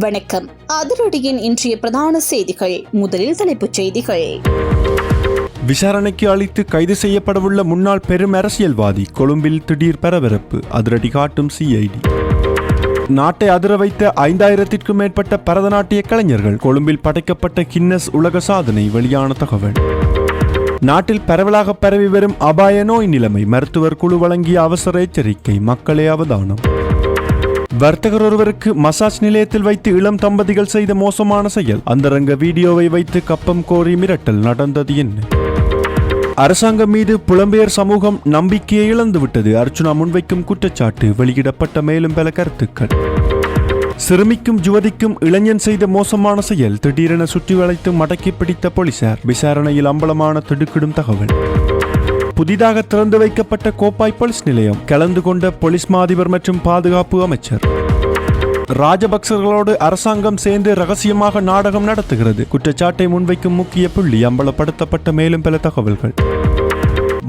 வணக்கம். அதிரடியின் இன்றைய பிரதான செய்திகள். முதலில் தலைப்புச் செய்திகள். விசாரணைக்கு அளித்து கைது செய்யப்படவுள்ள முன்னாள் பெரும் அரசியல்வாதி கொழும்பில் திடீர் பரபரப்பு, அதிரடி காட்டும் சிஐடி. நாட்டை அதிர வைத்த 5000க்கும் மேற்பட்ட பரதநாட்டிய கலைஞர்கள் கொழும்பில் படைக்கப்பட்ட கின்னஸ் உலக சாதனை வெளியான தகவல். நாட்டில் பரவலாக பரவி வரும் அபாய நோய் நிலைமை, மருத்துவர் குழு வழங்கிய அவசர எச்சரிக்கை, மக்களே அவதானம். வர்த்தகர் ஒருவருக்கு மசாஜ் நிலையத்தில் வைத்து இளம் தம்பதிகள் செய்த மோசமான செயல், அந்தரங்க வீடியோவை வைத்து கப்பம் கோரி மிரட்டல், நடந்தது என்ன? அரசாங்கம் மீது புலம்பெயர் சமூகம் நம்பிக்கையை இழந்துவிட்டது, அர்ச்சுனா முன்வைக்கும் குற்றச்சாட்டு, வெளியிடப்பட்ட மேலும் பல கருத்துக்கள். சிறுமிக்கும் யுவதிக்கும் இளைஞன் செய்த மோசமான செயல், திடீரென சுற்றி வளைத்து மடக்கி பிடித்த போலீசார், விசாரணையில் அம்பலமான திடுக்கிடும் தகவல். புதிதாக திறந்து வைக்கப்பட்ட கோப்பாய் போலீஸ் நிலையம், கலந்து கொண்ட போலீஸ் மாதிபர் மற்றும் பாதுகாப்பு அமைச்சர். ராஜபக்சர்களோடு அரசாங்கம் சேர்ந்து ரகசியமாக நாடகம் நடத்துகிறது, குற்றச்சாட்டை முன்வைக்கும் முக்கிய புள்ளி, அம்பலப்படுத்தப்பட்ட மேலும் பல தகவல்கள்.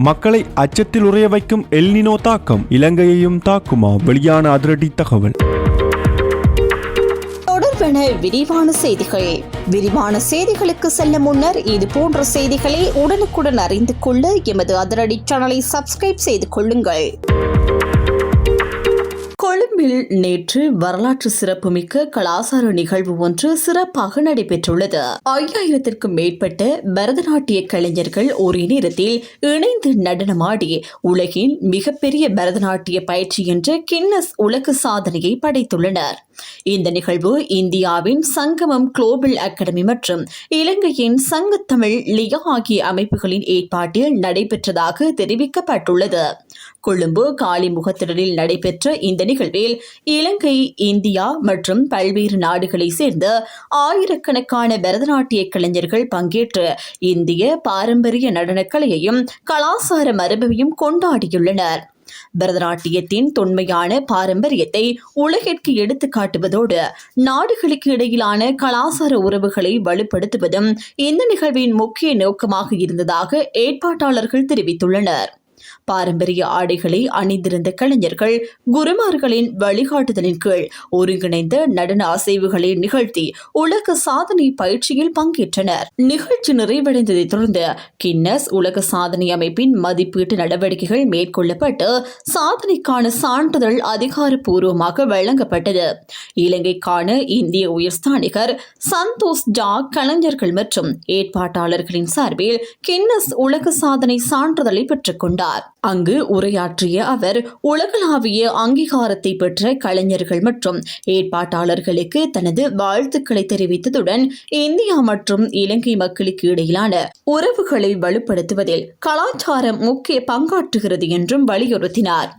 மக்களை அச்சத்தில் உறைய வைக்கும் எல்னினோ தாக்கம், இலங்கையையும் தாக்குமா, வெளியான அதிரடி தகவல். விரிவான செய்திகள். விரிவான செய்திகளுக்கு செல்ல முன்னர் இது போன்ற செய்திகளை உடனுக்குடன் அறிந்து கொள்ள எமது அதிரடி சேனலை சப்ஸ்கிரைப் செய்து கொள்ளுங்கள். கொழும்பில் நேற்று வரலாற்று சிறப்புமிக்க கலாசார நிகழ்வு ஒன்று சிறப்பாக நடைபெற்றுள்ளது. 5000க்கும் மேற்பட்ட பரதநாட்டிய கலைஞர்கள் ஒரே நேரத்தில் இணைந்து நடனமாடி உலகின் மிகப்பெரிய பரதநாட்டிய பயிற்சி என்ற கின்னஸ் உலக சாதனையை படைத்துள்ளனர். இந்த நிகழ்வு இந்தியாவின் சங்கமம் குளோபல் அகாடமி மற்றும் இலங்கையின் சங்கத்தமிழ் லியா ஆகிய அமைப்புகளின் ஏற்பாட்டில் நடைபெற்றதாக தெரிவிக்கப்பட்டுள்ளது. கொழும்பு காலிமுகத்திடலில் நடைபெற்ற இந்த நிகழ்வில் இலங்கை, இந்தியா மற்றும் பல்வேறு நாடுகளை சேர்ந்த ஆயிரக்கணக்கான பரதநாட்டிய கலைஞர்கள் பங்கேற்று இந்திய பாரம்பரிய நடனக்கலையையும் கலாசார மரபையும் கொண்டாடியுள்ளனர். பரதநாட்டியத்தின் தொன்மையான பாரம்பரியத்தை உலகிற்கு எடுத்து காட்டுவதோடு நாடுகளுக்கு இடையிலான கலாசார உறவுகளை வலுப்படுத்துவதும் இந்த நிகழ்வின் முக்கிய நோக்கமாக இருந்ததாக ஏற்பாட்டாளர்கள் தெரிவித்துள்ளனர். பாரம்பரிய ஆடைகளை அணிந்திருந்த கலைஞர்கள் குருமார்களின் வழிகாட்டுதலின் கீழ் ஒருங்கிணைந்த நடன அசைவுகளை நிகழ்த்தி உலக சாதனை பயிற்சியில் பங்கேற்றனர். நிகழ்ச்சி நிறைவடைந்ததை தொடர்ந்து கின்னஸ் உலக சாதனை அமைப்பின் மதிப்பீட்டு நடவடிக்கைகள் மேற்கொள்ளப்பட்டு சாதனைக்கான சான்றிதழ் அதிகாரப்பூர்வமாக வழங்கப்பட்டது. இலங்கைக்கான இந்திய உயர்ஸ்தானிகர் சந்தோஷ் ஜா கலைஞர்கள் மற்றும் ஏற்பாட்டாளர்களின் சார்பில் கின்னஸ் உலக சாதனை சான்றிதழை பெற்றுக் கொண்டார். அங்கு உரையாற்றிய அவர் உலகளாவிய அங்கீகாரத்தை பெற்ற கலைஞர்கள் மற்றும் ஏற்பாட்டாளர்களுக்கு தனது வாழ்த்துக்களை தெரிவித்ததுடன் இந்தியா மற்றும் இலங்கை மக்களுக்கு இடையிலான உறவுகளை வலுப்படுத்துவதில் கலாச்சாரம் முக்கிய பங்காற்றுகிறது என்றும் வலியுறுத்தினார்.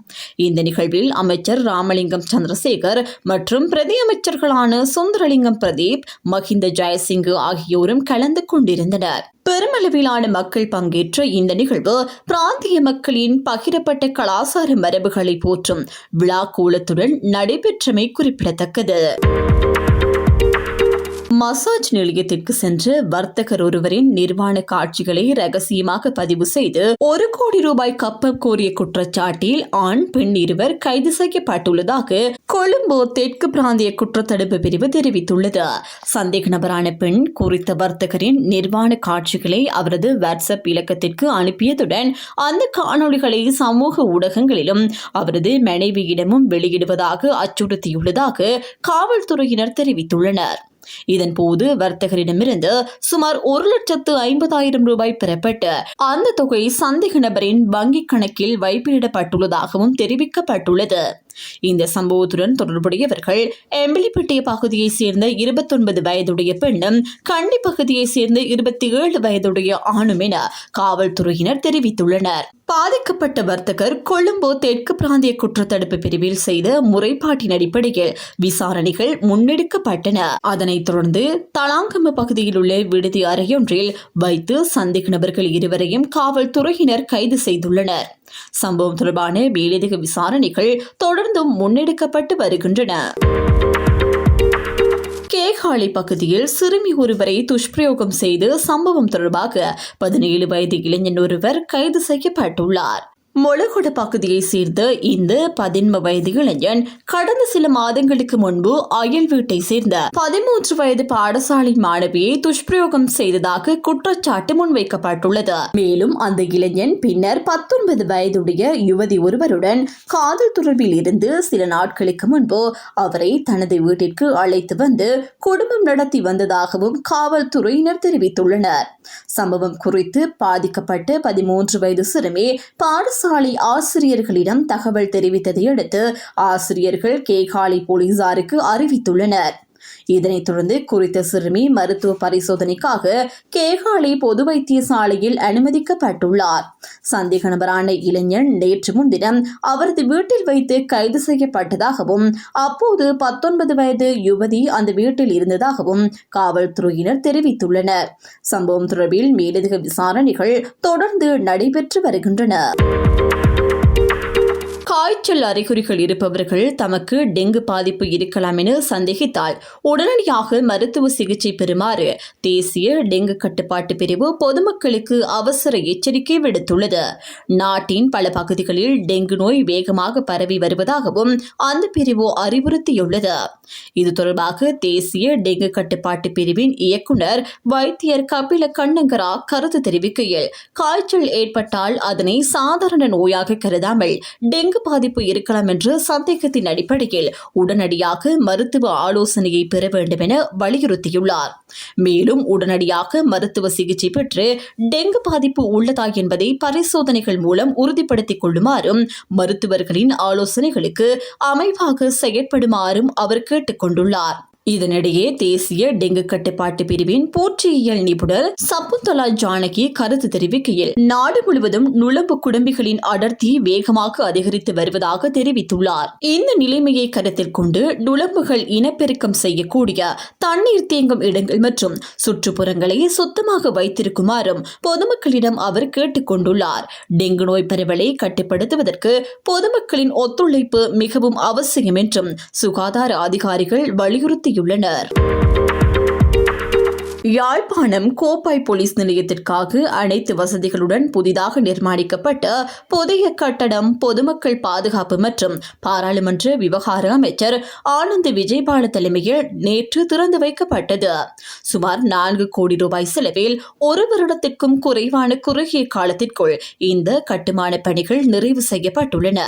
இந்த நிகழ்வில் அமைச்சர் ராமலிங்கம் சந்திரசேகர் மற்றும் பிரதி அமைச்சர்களான சுந்தரலிங்கம் பிரதீப், மஹிந்த ஜெயசிங் ஆகியோரும் கலந்து கொண்டிருந்தனர். பெருமளவிலான மக்கள் பங்கேற்ற இந்த நிகழ்வு பிராந்திய மக்களின் பகிரப்பட்ட கலாசார மரபுகளை போற்றும் விழா கோலத்துடன் நடைபெற்றமை குறிப்பிடத்தக்கது. மசாஜ் நிலையத்திற்கு சென்று வர்த்தகர் ஒருவரின் நிர்வாண காட்சிகளை ரகசியமாக பதிவு செய்து 1 கோடி ரூபாய் கப்பம் கோரிய குற்றச்சாட்டில் ஆண், பெண் இருவர் கைது செய்யப்பட்டுள்ளதாக கொழும்பு தெற்கு பிராந்திய குற்றத்தடுப்பு பிரிவு தெரிவித்துள்ளது. சந்தேக நபரான பெண் குறித்த வர்த்தகரின் நிர்வாண காட்சிகளை அவரது வாட்ஸ்அப் இலக்கத்திற்கு அனுப்பியதுடன் அந்த காணொலிகளை சமூக ஊடகங்களிலும் அவரது மனைவியிடமும் வெளியிடுவதாக அச்சுறுத்தியுள்ளதாக காவல்துறையினர் தெரிவித்துள்ளனர். இதன்போது வர்த்தகரிடமிருந்து சுமார் 1,50,000 ரூபாய் பெறப்பட்டு அந்த தொகை சந்தேக நபரின் வங்கிக் கணக்கில் வைப்பிலிடப்பட்டுள்ளதாகவும் தெரிவிக்கப்பட்டுள்ளது. இந்த சம்பவத்துடன் தொடர்புடையவர்கள் எம்பிலிப்பட்டிய பகுதியைச் சேர்ந்த 29 வயதுடைய பெண்ணும், கண்டி பகுதியைச் சேர்ந்த 27 வயதுடைய ஆணும் என காவல்துறையினர் தெரிவித்துள்ளனர். பாதிக்கப்பட்ட வர்த்தகர் கொழும்பு தெற்கு பிராந்திய குற்றத்தடுப்பு பிரிவில் செய்த முறைப்பாட்டின் அடிப்படையில் விசாரணைகள் முன்னெடுக்கப்பட்டன. அதனைத் தொடர்ந்து தலாங்கம பகுதியில் உள்ள விடுதி அறையொன்றில் வைத்து சந்தேக நபர்கள் இருவரையும் காவல்துறையினர் கைது செய்துள்ளனர். சம்பவம் தொடர்பான மேலதிக விசாரணைகள் தொடர்ந்தும் முன்னெடுக்கப்பட்டு வருகின்றன. கேகாலை பகுதியில் சிறுமி ஒருவரை துஷ்பிரயோகம் செய்து சம்பவம் தொடர்பாக 17 வயது இளைஞன் ஒருவர் கைது செய்யப்பட்டுள்ளார். மொளகொட பகுதியை சேர்ந்த இந்த 17 வயது இளைஞன் கடந்த சில மாதங்களுக்கு முன்பு அயல் வீட்டை சேர்ந்த 13 வயது பாடசாலை மாணவியை துஷ்பிரயோகம் செய்ததாக குற்றச்சாட்டு முன்வைக்கப்பட்டுள்ளது. மேலும் அந்த இளைஞன் பின்னர் 19 வயதுடைய யுவதி ஒருவருடன் காதல் தொடர்பில் இருந்து சில நாட்களுக்கு முன்பு அவரை தனது வீட்டிற்கு அழைத்து வந்து குடும்பம் நடத்தி வந்ததாகவும் காவல்துறையினர் தெரிவித்துள்ளனர். சம்பவம் குறித்து பாதிக்கப்பட்ட 13 வயது சிறுமி பாடசாலை ஆசிரியர்களிடம் தகவல் தெரிவித்ததை அடுத்து ஆசிரியர்கள் கேகாலை போலீசாருக்கு அறிவித்துள்ளனர். இதனைத் தொடர்ந்து குறித்த சிறுமி மருத்துவ பரிசோதனைக்காக கேகாலை பொது வைத்தியசாலையில் அனுமதிக்கப்பட்டுள்ளார். சந்தேக நபரான இளைஞன் நேற்று முன்தினம் அவரது வீட்டில் வைத்து கைது செய்யப்பட்டதாகவும் அப்போது 19 வயது யுவதி அந்த வீட்டில் இருந்ததாகவும் காவல்துறையினர் தெரிவித்துள்ளனர். சம்பவம் தொடர்பில் மேலதிக விசாரணைகள் தொடர்ந்து நடைபெற்று வருகின்றன. காய்ச்சல் அறிகுறிகள் இருப்பவர்கள் தமக்கு டெங்கு பாதிப்பு இருக்கலாம் என சந்தேகித்தால் உடனடியாக மருத்துவ சிகிச்சை பெறுமாறு தேசிய டெங்கு கட்டுப்பாட்டு பிரிவு பொதுமக்களுக்கு அவசர எச்சரிக்கை விடுத்துள்ளது. நாட்டின் பல பகுதிகளில் டெங்கு நோய் வேகமாக பரவி வருவதாகவும் அந்த பிரிவு அறிவுறுத்தியுள்ளது. இது தொடர்பாக தேசிய டெங்கு கட்டுப்பாட்டு பிரிவின் இயக்குநர் வைத்தியர் கபில கண்ணங்கரா கருத்து தெரிவிக்கையில், காய்ச்சல் ஏற்பட்டால் அதனை சாதாரண நோயாக கருதாமல் டெங்கு பாதிப்பு இருக்கலாம் என்ற சந்தேகத்தின் அடிப்படையில் உடனடியாக மருத்துவ ஆலோசனையை பெற வேண்டும் என வலியுறுத்தியுள்ளார். மேலும் உடனடியாக மருத்துவ சிகிச்சை பெற்று டெங்கு பாதிப்பு உள்ளதா என்பதை பரிசோதனைகள் மூலம் உறுதிப்படுத்திக் கொள்ளுமாறும் மருத்துவர்களின் ஆலோசனைகளுக்கு அமைவாக செயற்படுமாறும் அவர் கேட்டுக் கொண்டுள்ளார். இதனிடையே தேசிய டெங்கு கட்டுப்பாட்டு பிரிவின் பூச்சியியல் நிபுணர் சப்புத்தலா ஜானகி கருத்து தெரிவிக்கையில், நாடு முழுவதும் நுளம்பு குடம்பிகளின் அடர்த்தி வேகமாக அதிகரித்து வருவதாக தெரிவித்துள்ளார். இந்த நிலைமையை கருத்தில் கொண்டு நுளம்புகள் இனப்பெருக்கம் செய்யக்கூடிய தண்ணீர் தேங்கும் இடங்கள் மற்றும் சுற்றுப்புறங்களை சுத்தமாக வைத்திருக்குமாறும் பொதுமக்களிடம் அவர் கேட்டுக் கொண்டுள்ளார். டெங்கு நோய் பரவலை கட்டுப்படுத்துவதற்கு பொதுமக்களின் ஒத்துழைப்பு மிகவும் அவசியம் என்றும் சுகாதார அதிகாரிகள் வலியுறுத்தி யாழ்ப்பாணம் கோப்பாய் போலீஸ் நிலையத்திற்காக அனைத்து வசதிகளுடன் புதிதாக நிர்மாணிக்கப்பட்ட புதிய கட்டடம் பொதுமக்கள் பாதுகாப்பு மற்றும் பாராளுமன்ற விவகார அமைச்சர் ஆனந்த் விஜயபால தலைமையில் நேற்று திறந்து வைக்கப்பட்டது. சுமார் 4 கோடி ரூபாய் செலவில் 1 வருடத்திற்கும் குறைவான குறுகிய காலத்திற்குள் இந்த கட்டுமான பணிகள் நிறைவு செய்யப்பட்டுள்ளன.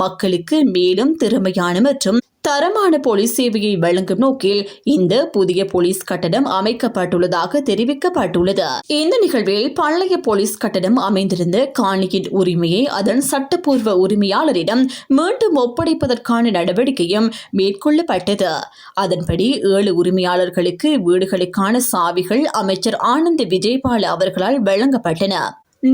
மக்களுக்கு மேலும் திறமையான மற்றும் தரமான போலீஸ் சேவையை வழங்கும் நோக்கில் இந்த புதிய போலீஸ் கட்டடம் அமைக்கப்பட்டுள்ளதாக தெரிவிக்கப்பட்டுள்ளது. இந்த நிகழ்வில் பழைய போலீஸ் கட்டடம் அமைந்திருந்த காணியின் உரிமையை அதன் சட்டப்பூர்வ உரிமையாளரிடம் மீண்டும் ஒப்படைப்பதற்கான நடவடிக்கையும் மேற்கொள்ளப்பட்டது. அதன்படி 7 உரிமையாளர்களுக்கு வீடுகளுக்கான சாவிகள் அமைச்சர் ஆனந்த் விஜயபால அவர்களால் வழங்கப்பட்டன.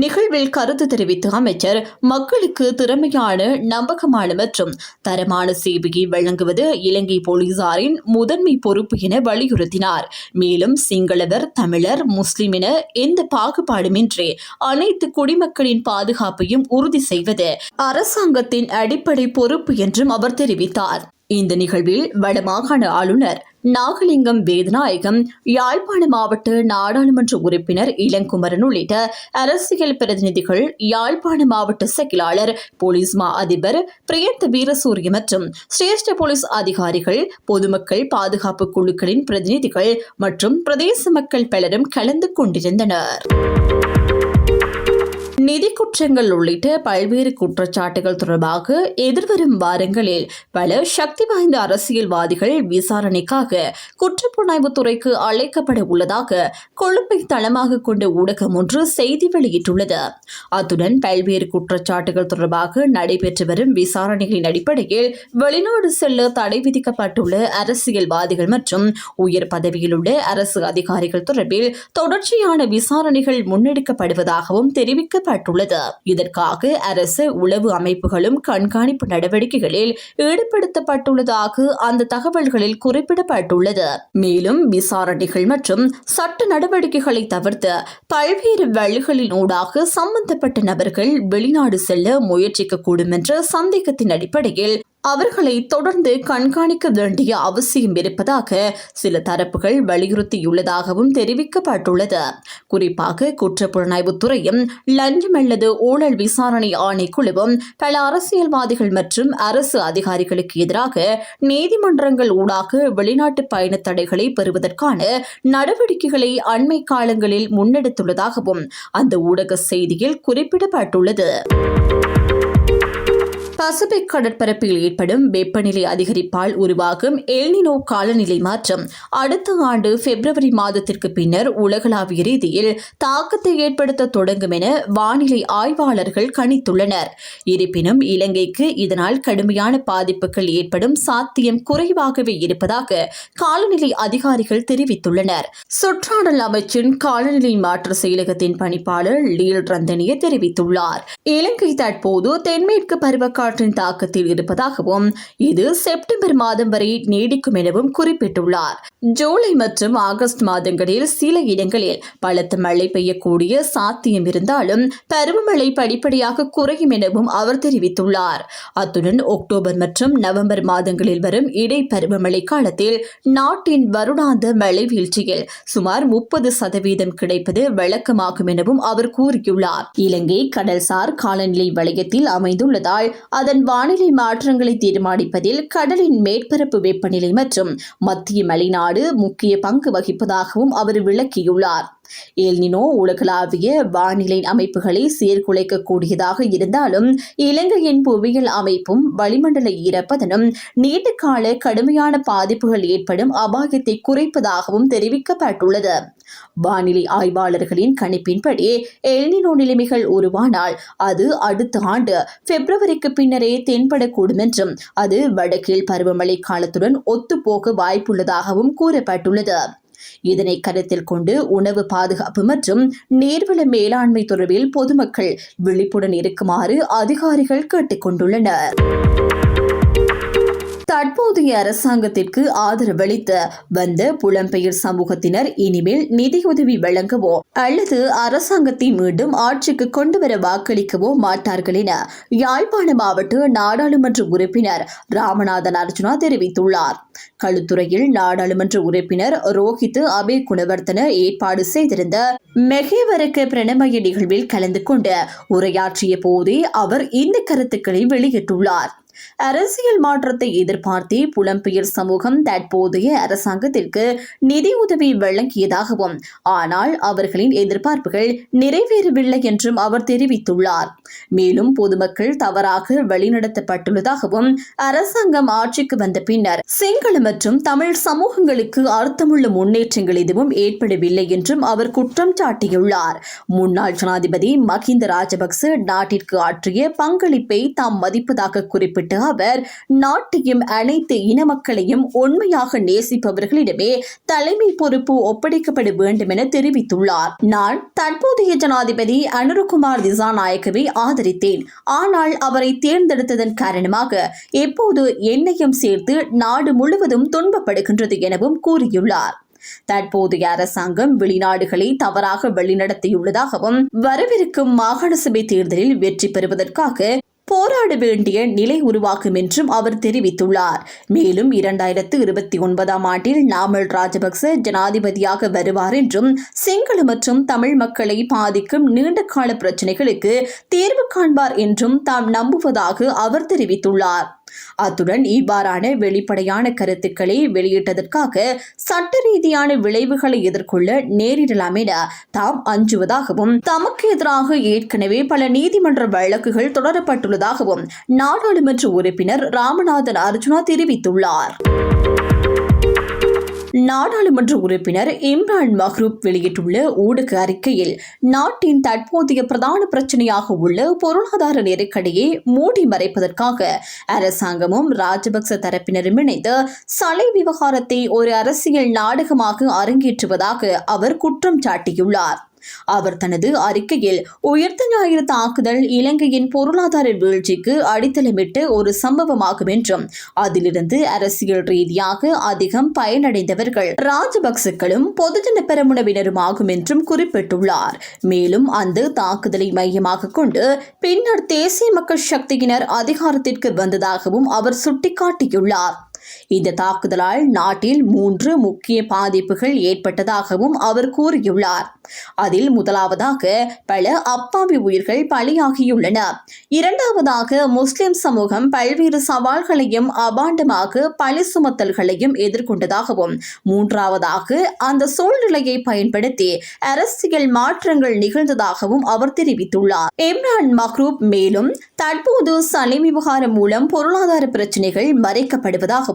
நிகழ்வில் கருத்து தெரிவித்த அமைச்சர், மக்களுக்கு திறமையான, நம்பகமான மற்றும் தரமான சேவையை வழங்குவது இலங்கை போலீசாரின் முதன்மை பொறுப்பு என வலியுறுத்தினார். மேலும் சிங்களவர், தமிழர், முஸ்லிம் என எந்த பாகுபாடுமின்றி அனைத்து குடிமக்களின் பாதுகாப்பையும் உறுதி செய்வது அரசாங்கத்தின் அடிப்படை பொறுப்பு என்றும் அவர் தெரிவித்தார். இந்த நிகழ்வில் வடமாகாண ஆளுநர் நாகலிங்கம் வேதநாயகம், யாழ்ப்பாண மாவட்ட நாடாளுமன்ற உறுப்பினர் இளங்குமரன் உள்ளிட்ட அரசியல் பிரதிநிதிகள், யாழ்ப்பாண மாவட்ட செயலாளர், போலீஸ் மா அதிபர் பிரியந்த வீரசூரிய மற்றும் சிரேஷ்ட போலீஸ் அதிகாரிகள், பொதுமக்கள் பாதுகாப்பு குழுக்களின் பிரதிநிதிகள் மற்றும் பிரதேச மக்கள் பலரும் கலந்து கொண்டிருந்தனர். நிதி குற்றங்கள் உள்ளிட்ட பல்வேறு குற்றச்சாட்டுகள் தொடர்பாக எதிர்வரும் வாரங்களில் பல சக்தி வாய்ந்த அரசியல்வாதிகள் விசாரணைக்காக குற்றப்புலனாய்வுத்துறைக்கு அழைக்கப்பட உள்ளதாக கொழும்பை தளமாக கொண்ட ஊடகம் ஒன்று செய்தி வெளியிட்டுள்ளது. அத்துடன் பல்வேறு குற்றச்சாட்டுகள் தொடர்பாக நடைபெற்று வரும் விசாரணைகளின் அடிப்படையில் வெளிநாடு செல்ல தடை விதிக்கப்பட்டுள்ள அரசியல்வாதிகள் மற்றும் உயர் பதவியில் உள்ள அரசு அதிகாரிகள் தொடர்பில் தொடர்ச்சியான விசாரணைகள் முன்னெடுக்கப்படுவதாகவும் தெரிவிக்கப்பட்டுள்ளது. இதற்காக அரசு உளவு அமைப்புகளும் கண்காணிப்பு நடவடிக்கைகளில் ஈடுபடுத்தப்பட்டுள்ளதாக அந்த தகவல்களில் குறிப்பிடப்பட்டுள்ளது. மேலும் விசாரணைகள் மற்றும் சட்ட நடவடிக்கைகளை தவிர்த்து பல்வேறு வழிகளின் ஊடாக சம்பந்தப்பட்ட நபர்கள் வெளிநாடு செல்ல முயற்சிக்கக்கூடும் என்ற சந்தேகத்தின் அடிப்படையில் அவர்களை தொடர்ந்து கண்காணிக்க வேண்டிய அவசியம் இருப்பதாக சில தரப்புகள் வலியுறுத்தியுள்ளதாகவும் தெரிவிக்கப்பட்டுள்ளது. குறிப்பாக குற்றப்புலனாய்வுத்துறையும் லஞ்சம் அல்லது ஊழல் விசாரணை ஆணைக்குழுவும் பல அரசியல்வாதிகள் மற்றும் அரசு அதிகாரிகளுக்கு எதிராக நீதிமன்றங்கள் ஊடாக வெளிநாட்டு பயண தடைகளை பெறுவதற்கான நடவடிக்கைகளை அண்மை காலங்களில் முன்னெடுத்துள்ளதாகவும் அந்த ஊடக செய்தியில் குறிப்பிடப்பட்டுள்ளது. பசிபிக் கடற்பரப்பில் ஏற்படும் வெப்பநிலை அதிகரிப்பால் உருவாகும் எல்னினோ காலநிலை மாற்றம் அடுத்த ஆண்டு பிப்ரவரி மாதத்திற்கு பின்னர் உலகளாவிய ரீதியில் தாக்கத்தை ஏற்படுத்த தொடங்கும் என வானிலை ஆய்வாளர்கள் கணித்துள்ளனர். இருப்பினும் இலங்கைக்கு இதனால் கடுமையான பாதிப்புகள் ஏற்படும் சாத்தியம் குறைவாகவே இருப்பதாக காலநிலை அதிகாரிகள் தெரிவித்துள்ளனர். சுற்றாடல் அமைச்சின் காலநிலை மாற்ற செயலகத்தின் பணிப்பாளர் லீல் ரந்தனிய தெரிவித்துள்ளார். இலங்கை தற்போது தென்மேற்கு பருவக்காற்று தாக்கத்தில் இருப்பதாகவும் இது செப்டம்பர் மாதம் வரை நீடிக்கும் எனவும் குறிப்பிட்டுள்ளார். ஜூலை மற்றும் ஆகஸ்ட் மாதங்களில் சில இடங்களில் பலத்த மழை பெய்யக்கூடிய சாத்தியம் இருந்தாலும் பருவமழை படிப்படியாக குறையும் எனவும் அவர் தெரிவித்துள்ளார். அத்துடன் அக்டோபர் மற்றும் நவம்பர் மாதங்களில் வரும் இடைப்பருவமழை காலத்தில் நாட்டின் வருடாந்த மழை வீழ்ச்சியில் சுமார் 30% கிடைப்பது வழக்கமாகும் எனவும் அவர் கூறியுள்ளார். இலங்கை கடல்சார் காலநிலை வலயத்தில் அமைந்துள்ளதால் அதன் வானிலை மாற்றங்களை தீர்மானிப்பதில் கடலின் மேற்பரப்பு வெப்பநிலை மற்றும் மத்திய மலைநாடு முக்கிய பங்கு வகிப்பதாகவும் அவர் விளக்கியுள்ளார். எல்னினோ உலகளாவிய வானிலை அமைப்புகளை சீர்குலைக்கக்கூடியதாக இருந்தாலும் இலங்கையின் புவியியல் அமைப்பும் வளிமண்டல ஈரப்பதனும் நீண்டகால கடுமையான பாதிப்புகள் ஏற்படும் அபாயத்தை குறைப்பதாகவும் தெரிவிக்கப்பட்டுள்ளது. வானிலை ஆய்வாளர்களின் கணிப்பின்படி எல்னினோ நிலைமைகள் உருவானால் அது அடுத்த ஆண்டு பிப்ரவரிக்கு பின்னரே தென்படக்கூடும் என்றும் அது வடக்கில் பருவமழை காலத்துடன் ஒத்துப்போக வாய்ப்புள்ளதாகவும் கூறப்பட்டுள்ளது. இதனை கருத்தில் கொண்டு உணவு பாதுகாப்பு மற்றும் நீர்வள மேலாண்மை தொடர்பில் பொதுமக்கள் விழிப்புடன் இருக்குமாறு அதிகாரிகள் கேட்டுக் கொண்டுள்ளனர். தற்போதைய அரசாங்கத்திற்கு ஆதரவளித்து வந்த புலம்பெயர் சமூகத்தினர் இனிமேல் நிதியுதவி வழங்கவோ அல்லது அரசாங்கத்தை மீண்டும் ஆட்சிக்கு கொண்டுவர வாக்களிக்கவோ மாட்டார்கள் என யாழ்ப்பாண மாவட்ட நாடாளுமன்ற உறுப்பினர் ராமநாதன் அர்ஜுனா தெரிவித்துள்ளார். களுத்துறையில் நாடாளுமன்ற உறுப்பினர் ரோஹித் அபே குணவர்த்தன ஏற்பாடு செய்திருந்த மெகேவரக்க பிரணமய நிகழ்வில் கலந்து கொண்டு உரையாற்றிய போதே அவர் இந்த கருத்துக்களை வெளியிட்டுள்ளார். அரசியல் மாற்றத்தை எதிர்பார்த்தே புலம்பெயர் சமூகம் தற்போதைய அரசாங்கத்திற்கு நிதியுதவி வழங்கியதாகவும் ஆனால் அவர்களின் எதிர்பார்ப்புகள் நிறைவேறவில்லை என்றும் அவர் தெரிவித்துள்ளார். மேலும் பொதுமக்கள் தவறாக வழிநடத்தப்பட்டுள்ளதாகவும் அரசாங்கம் ஆட்சிக்கு வந்த பின்னர் சிங்கள மற்றும் தமிழ் சமூகங்களுக்கு அர்த்தமுள்ள முன்னேற்றங்கள் எதுவும் ஏற்படவில்லை என்றும் அவர் குற்றம் சாட்டியுள்ளார். முன்னாள் ஜனாதிபதி மஹிந்த ராஜபக்ச நாட்டிற்கு ஆற்றிய பங்களிப்பை தாம் மதிப்பதாக குறிப்பிட்ட அவர் நாட்டையும் அனைத்து இன மக்களையும் உண்மையாக நேசிப்பவர்களிடமே தலைமை பொறுப்பு ஒப்படைக்கப்பட வேண்டும் என தெரிவித்துள்ளார். நான் தற்போதைய ஜனாதிபதி அனுரகுமார் திசாநாயக்கவை ஆதரித்தேன். ஆனால் அவரை தேர்ந்தெடுத்ததன் காரணமாக எப்போது என்னையும் சேர்த்து நாடு முழுவதும் துன்பப்படுகின்றது எனவும் கூறியுள்ளார். தற்போதைய அரசாங்கம் வெளிநாடுகளை தவறாக வழிநடத்தியுள்ளதாகவும் வரவிருக்கும் மாகாண சபை தேர்தலில் வெற்றி பெறுவதற்காக போராட வேண்டிய நிலை உருவாக்கும் என்றும் அவர் தெரிவித்துள்ளார். மேலும் 2029 ஆண்டில் நாமல் ராஜபக்ச ஜனாதிபதியாக வருவார் என்றும் சிங்கள மற்றும் தமிழ் மக்களை பாதிக்கும் நீண்டகால பிரச்சினைகளுக்கு தீர்வு காண்பார் என்றும் தாம் நம்புவதாக அவர் தெரிவித்துள்ளார். அத்துடன் இவ்வாறான வெளிப்படையான கருத்துக்களை வெளியிட்டதற்காக சட்ட ரீதியான விளைவுகளை எதிர்கொள்ள நேரிடலாம் என தாம் அஞ்சுவதாகவும் தமக்கு எதிராக ஏற்கனவே பல நீதிமன்ற வழக்குகள் தொடரப்பட்டுள்ளதாகவும் நாடாளுமன்ற உறுப்பினர் ராமநாதன் அர்ஜுனா தெரிவித்துள்ளார். நாடாளுமன்ற உறுப்பினர் இம்ரான் மஹ்ரூப் வெளியிட்டுள்ள ஊடக அறிக்கையில் நாட்டின் தற்போதைய பிரதான பிரச்சனையாக உள்ள பொருளாதார நெருக்கடியை மூடி மறைப்பதற்காக அரசாங்கமும் ராஜபக்ச தரப்பினரும் இணைந்து சலை விவகாரத்தை ஒரு அரசியல் நாடகமாக அரங்கேற்றுவதாக அவர் குற்றம் சாட்டியுள்ளார். அவர் தனது அறிக்கையில் உயிர்த்த ஞாயிறு தாக்குதல் இலங்கையின் பொருளாதார வீழ்ச்சிக்கு அடித்தளமிட்டு ஒரு சம்பவமாகும் என்றும் அதிலிருந்து அரசியல் ரீதியாக அதிகம் பயனடைந்தவர்கள் ராஜபக்சக்களும் பொதுஜன பெரமுனவினருமாகும் என்றும் குறிப்பிட்டுள்ளார். மேலும் அந்த தாக்குதலை மையமாக கொண்டு பின்னர் தேசிய மக்கள் சக்தியினர் அதிகாரத்திற்கு வந்ததாகவும் அவர் சுட்டிக்காட்டியுள்ளார். இந்த தாக்குதலால் நாட்டில் 3 முக்கிய பாதிப்புகள் ஏற்பட்டதாகவும் அவர் கூறியுள்ளார். அதில் முதலாவதாக பல அப்பாவி உயிர்கள் பலியாகியுள்ளன. இரண்டாவதாக முஸ்லிம் சமூகம் பல்வேறு சவால்களையும் அபாண்டமாக பழி சுமத்தல்களையும் எதிர்கொண்டதாகவும், மூன்றாவதாக அந்த சூழ்நிலையை பயன்படுத்தி அரசியல் மாற்றங்கள் நிகழ்ந்ததாகவும் அவர் தெரிவித்துள்ளார். இம்ரான் மக்ரூப் மேலும் தற்போது சலீம் விவகாரம் மூலம் பொருளாதார பிரச்சினைகள் மறைக்கப்படுவதாகவும்,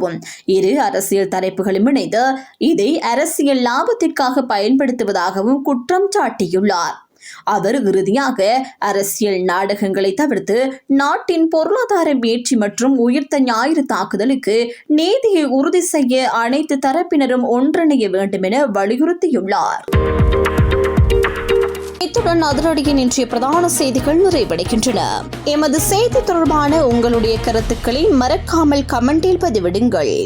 இரு அரசியல் தரப்புகளும் இணைந்து இதை அரசியல் லாபத்திற்காக பயன்படுத்துவதாகவும் குற்றம் சாட்டியுள்ளார். அவர் இறுதியாக அரசியல் நாடகங்களை தவிர்த்து நாட்டின் பொருளாதார மீட்சி மற்றும் உயிர்த்த ஞாயிறு தாக்குதலுக்கு நீதியை உறுதி செய்ய அனைத்து தரப்பினரும் ஒன்றிணைய வேண்டும் என வலியுறுத்தியுள்ளார். இத்துடன் அதிரடியின் இன்றைய பிரதான செய்திகள் நிறைவடைகின்றன. எமது செய்தி தொடர்பான உங்களுடைய கருத்துக்களை மறக்காமல் கமெண்டில் பதிவிடுங்கள்.